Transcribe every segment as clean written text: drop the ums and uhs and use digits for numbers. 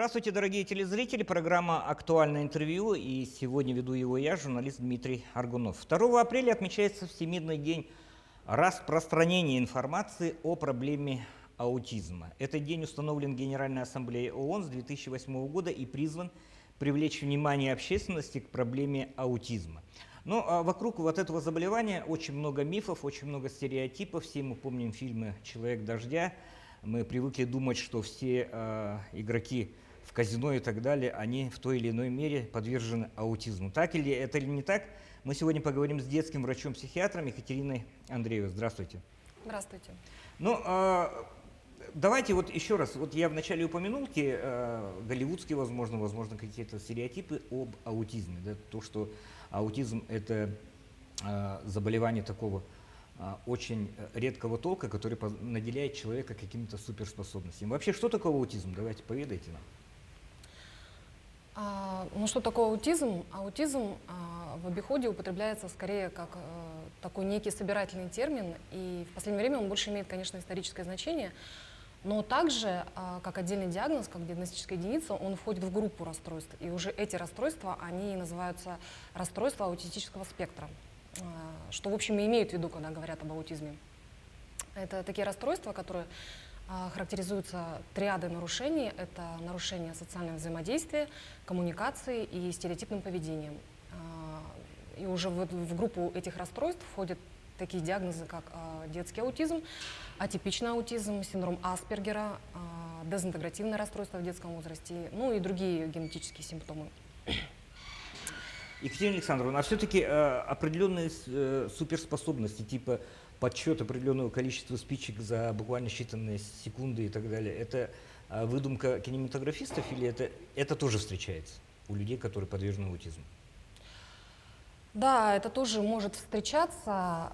Здравствуйте, дорогие телезрители. Программа «Актуальное интервью». И сегодня веду его я, журналист Дмитрий Аргунов. 2 апреля отмечается Всемирный день распространения информации о проблеме аутизма. Этот день установлен Генеральной Ассамблеей ООН с 2008 года и призван привлечь внимание общественности к проблеме аутизма. Но вокруг вот этого заболевания очень много мифов, очень много стереотипов. Все мы помним фильмы «Человек дождя». Мы привыкли думать, что все игроки в казино и так далее, они в той или иной мере подвержены аутизму. Так или это или не так? Мы сегодня поговорим с детским врачом-психиатром Екатериной Андреевой. Здравствуйте. Здравствуйте. Ну, давайте вот еще раз. Вот я вначале упомянул голливудские, возможно, какие-то стереотипы об аутизме. Да? То, что аутизм – это заболевание такого очень редкого толка, который наделяет человека какими-то суперспособностями. Вообще, что такое аутизм? Давайте поведайте нам. Ну, что такое аутизм? Аутизм в обиходе употребляется скорее как такой некий собирательный термин, и в последнее время он больше имеет, конечно, историческое значение, но также, как отдельный диагноз, как диагностическая единица, он входит в группу расстройств, и уже эти расстройства, они называются расстройства аутистического спектра, что, в общем, и имеют в виду, когда говорят об аутизме. Это такие расстройства, которые характеризуются триадой нарушений. Это нарушение социального взаимодействия, коммуникации и стереотипным поведением. И уже в группу этих расстройств входят такие диагнозы, как детский аутизм, атипичный аутизм, синдром Аспергера, дезинтегративное расстройство в детском возрасте, ну и другие генетические симптомы. Екатерина Александровна, а все-таки определенные суперспособности, типа подсчет определенного количества спичек за буквально считанные секунды и так далее, это выдумка кинематографистов или это тоже встречается у людей, которые подвержены аутизму? Да, это тоже может встречаться,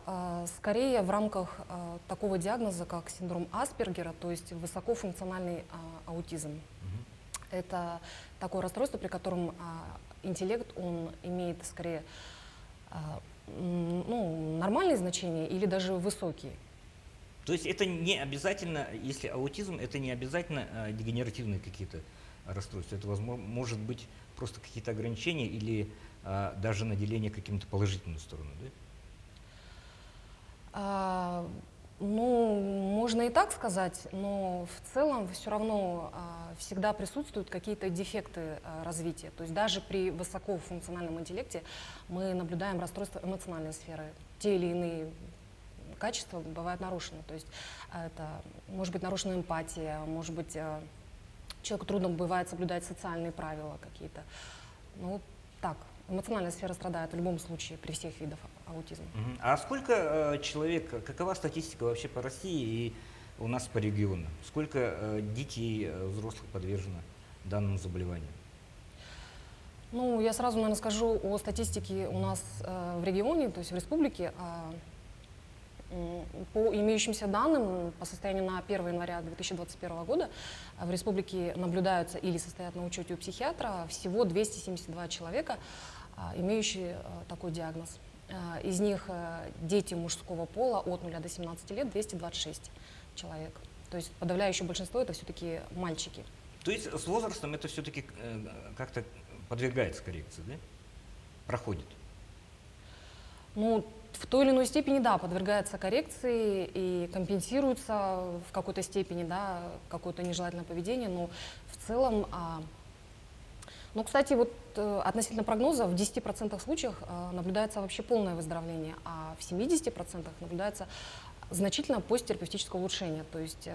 скорее в рамках такого диагноза, как синдром Аспергера, то есть высокофункциональный аутизм. Это такое расстройство, при котором интеллект, он имеет скорее нормальные значения или даже высокие. То есть это не обязательно, если аутизм, это не обязательно дегенеративные какие-то расстройства. Это может быть просто какие-то ограничения или даже наделение каким-то положительную сторону, да? Ну, можно и так сказать, но в целом все равно всегда присутствуют какие-то дефекты развития. То есть даже при высокофункциональном интеллекте мы наблюдаем расстройства эмоциональной сферы. Те или иные качества бывают нарушены. То есть это может быть нарушена эмпатия, может быть человеку трудно бывает соблюдать социальные правила какие-то. Ну, так. Эмоциональная сфера страдает в любом случае при всех видах аутизма. А сколько человек, какова статистика вообще по России и у нас по региону? Сколько детей, взрослых подвержено данному заболеванию? Ну, я сразу, наверное, скажу о статистике у нас в регионе, то есть в республике. По имеющимся данным, по состоянию на 1 января 2021 года в республике наблюдаются или состоят на учете у психиатра всего 272 человека, имеющие такой диагноз. Из них дети мужского пола от 0 до 17 лет 226 человек. То есть подавляющее большинство это все-таки мальчики. То есть с возрастом это все-таки как-то подвергается коррекции, да? Проходит? Ну, в той или иной степени, да, подвергается коррекции и компенсируется в какой-то степени, да, какое-то нежелательное поведение, но в целом, ну, кстати, вот относительно прогноза, в 10% случаях наблюдается вообще полное выздоровление, а в 70% наблюдается значительно посттерапевтическое улучшение, то есть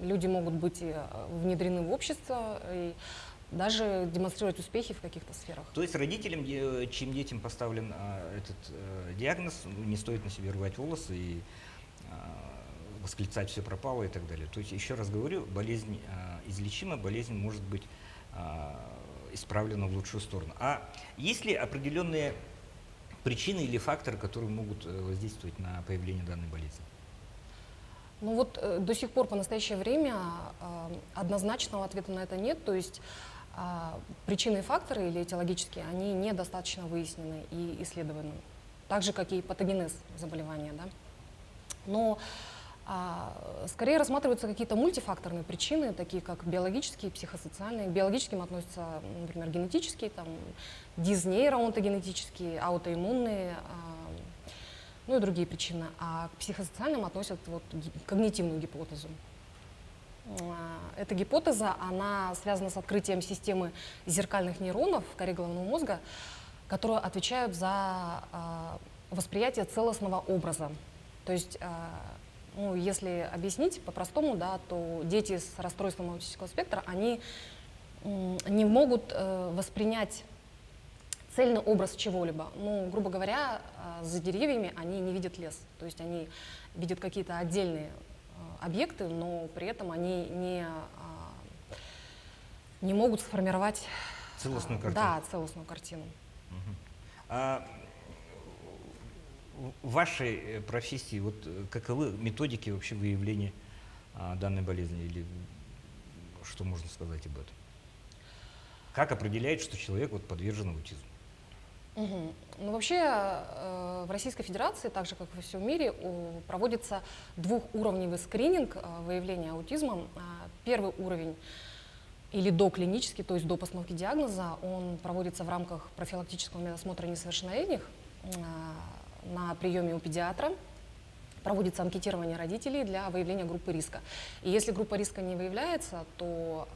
люди могут быть внедрены в общество и даже демонстрировать успехи в каких-то сферах. То есть родителям, чьим детям поставлен этот диагноз, не стоит на себе рвать волосы и восклицать «все пропало» и так далее. То есть, еще раз говорю, болезнь излечима, болезнь может быть исправлена в лучшую сторону. А есть ли определенные причины или факторы, которые могут воздействовать на появление данной болезни? Ну вот до сих пор, по настоящее время, однозначного ответа на это нет, то есть причины и факторы или этиологические, они недостаточно выяснены и исследованы, так же, как и патогенез заболевания. Да? Но Скорее рассматриваются какие-то мультифакторные причины, такие как биологические, психосоциальные. К биологическим относятся, например, генетические, там, диснейроонтогенетические, аутоиммунные, ну и другие причины. А к психосоциальным относят вот когнитивную гипотезу. Эта гипотеза, она связана с открытием системы зеркальных нейронов в коре головного мозга, которые отвечают за восприятие целостного образа. То есть, ну, если объяснить по-простому, да, то дети с расстройством аутистического спектра, они не могут воспринять цельный образ чего-либо. Ну, грубо говоря, за деревьями они не видят лес. То есть они видят какие-то отдельные объекты, но при этом они не могут сформировать Целостную картину. Да, целостную картину. А в вашей профессии вот каковы методики вообще выявления данной болезни, или что можно сказать об этом? Как определяют, что человек вот подвержен аутизму? Ну, вообще в Российской Федерации, так же как и во всем мире, проводится двухуровневый скрининг выявления аутизма. Первый уровень или доклинический, то есть до постановки диагноза, он проводится в рамках профилактического медосмотра несовершеннолетних на приеме у педиатра. Проводится анкетирование родителей для выявления группы риска. И если группа риска не выявляется, то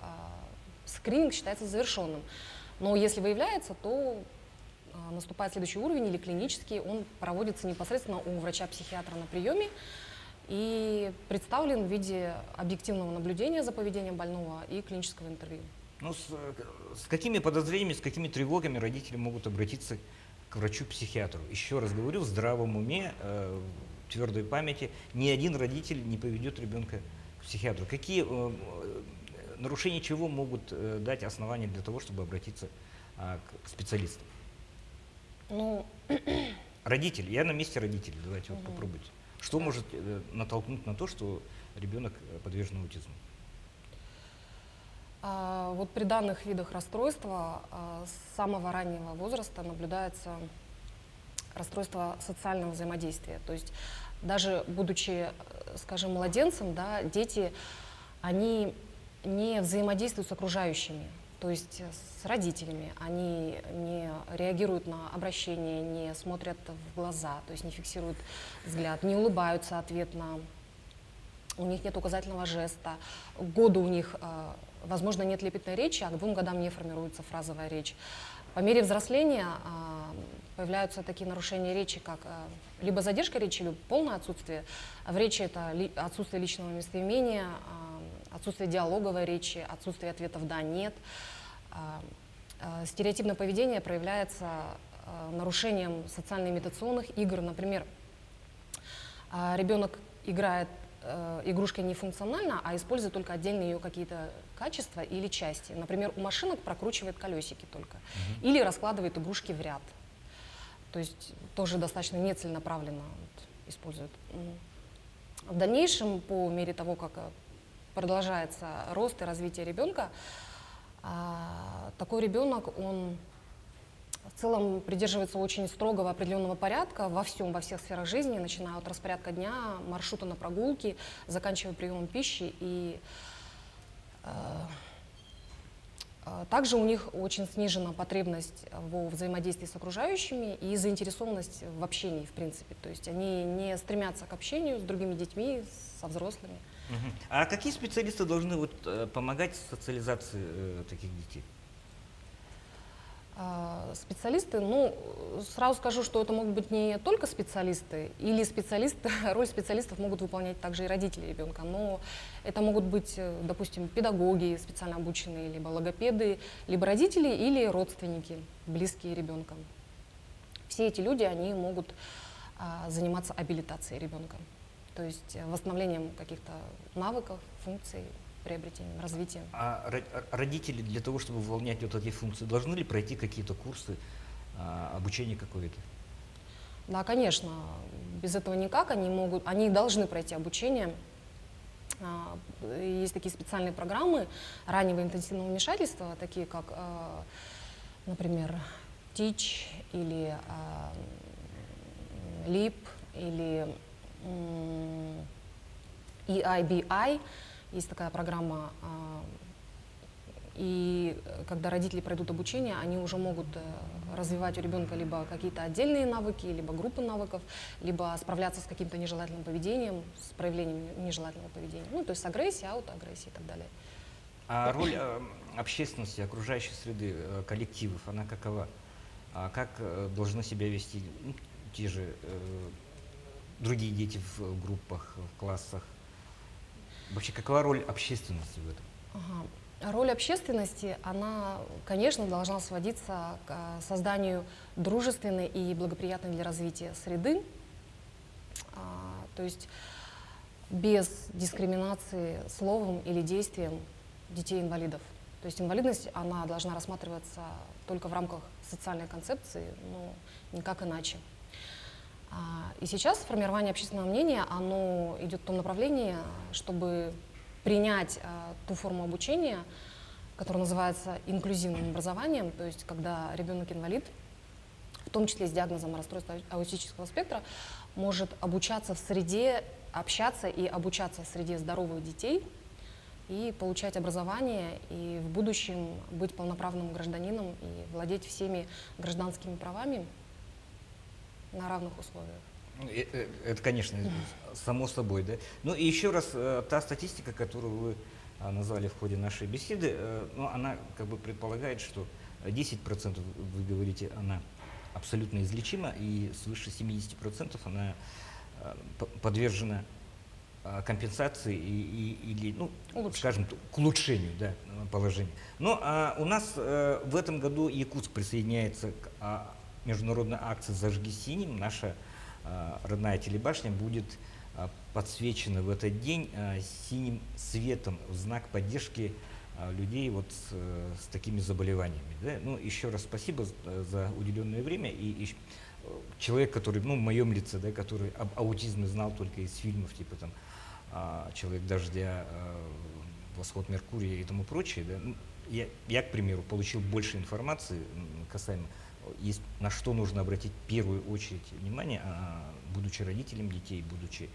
скрининг считается завершенным. Но если выявляется, то наступает следующий уровень, или клинический, он проводится непосредственно у врача-психиатра на приеме и представлен в виде объективного наблюдения за поведением больного и клинического интервью. Ну, с какими подозрениями, с какими тревогами родители могут обратиться к врачу-психиатру? Еще раз говорю, в здравом уме, в твердой памяти ни один родитель не поведет ребенка к психиатру. Какие нарушения чего могут дать основания для того, чтобы обратиться к специалистам? Ну, Родитель, я на месте родителей, давайте вот попробуйте. Что может натолкнуть на то, что ребенок подвержен аутизму? Вот при данных видах расстройства с самого раннего возраста наблюдается расстройство социального взаимодействия. То есть даже будучи, скажем, младенцем, да, дети, они не взаимодействуют с окружающими. То есть с родителями, они не реагируют на обращение, не смотрят в глаза, то есть не фиксируют взгляд, не улыбаются ответно, у них нет указательного жеста, к году у них, возможно, нет лепетной речи, а к 2 годам не формируется фразовая речь. По мере взросления появляются такие нарушения речи, как либо задержка речи, либо полное отсутствие. В речи это отсутствие личного местоимения, отсутствие диалоговой речи, отсутствие ответов «да», «нет». Стереотипное поведение проявляется нарушением социально-имитационных игр. Например, ребенок играет игрушкой не функционально, а использует только отдельные ее какие-то качества или части. Например, у машинок прокручивает колесики только. Или раскладывает игрушки в ряд. То есть тоже достаточно нецеленаправленно использует. В дальнейшем, по мере того, как продолжается рост и развитие ребенка, такой ребенок, он в целом придерживается очень строгого определенного порядка во всех сферах жизни, начиная от распорядка дня, маршрута на прогулки, заканчивая приемом пищи. И также у них очень снижена потребность во взаимодействии с окружающими и заинтересованность в общении, в принципе. То есть они не стремятся к общению с другими детьми, со взрослыми. А какие специалисты должны помогать в социализации таких детей? Специалисты, ну, сразу скажу, что это могут быть не только специалисты, или специалисты, роль специалистов могут выполнять также и родители ребенка, но это могут быть, допустим, педагоги специально обученные, либо логопеды, либо родители или родственники, близкие ребенка. Все эти люди, они могут заниматься абилитацией ребенка, то есть восстановлением каких-то навыков, функций, приобретением, развитием. А родители для того, чтобы выполнять вот эти функции, должны ли пройти какие-то курсы, обучение какое-то? Да, конечно, без этого никак. Они должны пройти обучение. Есть такие специальные программы раннего интенсивного вмешательства, такие как, например, TEACH или LEAP или EIBI, есть такая программа, и когда родители пройдут обучение, они уже могут развивать у ребенка либо какие-то отдельные навыки, либо группы навыков, либо справляться с каким-то нежелательным поведением, с проявлением нежелательного поведения. Ну, то есть с агрессией, аутоагрессией и так далее. А роль общественности, окружающей среды, коллективов, она какова? А как должны себя вести те же другие дети в группах, в классах? Вообще, какова роль общественности в этом? Ага. Роль общественности, она, конечно, должна сводиться к созданию дружественной и благоприятной для развития среды, то есть без дискриминации словом или действием детей-инвалидов. То есть инвалидность, она должна рассматриваться только в рамках социальной концепции, но никак иначе. И сейчас формирование общественного мнения, оно идет в том направлении, чтобы принять ту форму обучения, которая называется инклюзивным образованием, то есть когда ребенок-инвалид, в том числе с диагнозом расстройства аутистического спектра, может обучаться в среде, общаться и обучаться в среде здоровых детей и получать образование, и в будущем быть полноправным гражданином и владеть всеми гражданскими правами на равных условиях. Это, конечно, само собой, да. Ну и еще раз, та статистика, которую вы назвали в ходе нашей беседы, ну, она как бы предполагает, что 10%, вы говорите, она абсолютно излечима, и свыше 70% она подвержена компенсации или, ну, скажем, к улучшению, да, положения. Но у нас в этом году Якутск присоединяется к международной акции «Зажги синим». Наша родная телебашня будет подсвечена в этот день синим светом в знак поддержки людей вот с такими заболеваниями. Да? Ну, еще раз спасибо за уделенное время. И человек, который, ну, в моем лице, да, который об аутизме знал только из фильмов, типа там «Человек дождя», «Восход Меркурия» и тому прочее, да? Ну, я, к примеру, получил больше информации касаемо, есть, на что нужно обратить в первую очередь внимание, будучи родителем детей, будучи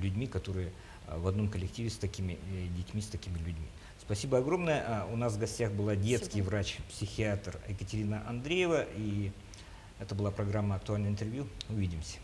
людьми, которые в одном коллективе с такими детьми, с такими людьми. Спасибо огромное. У нас в гостях была детский врач-психиатр Екатерина Андреева, и это была программа «Актуальное интервью». Увидимся.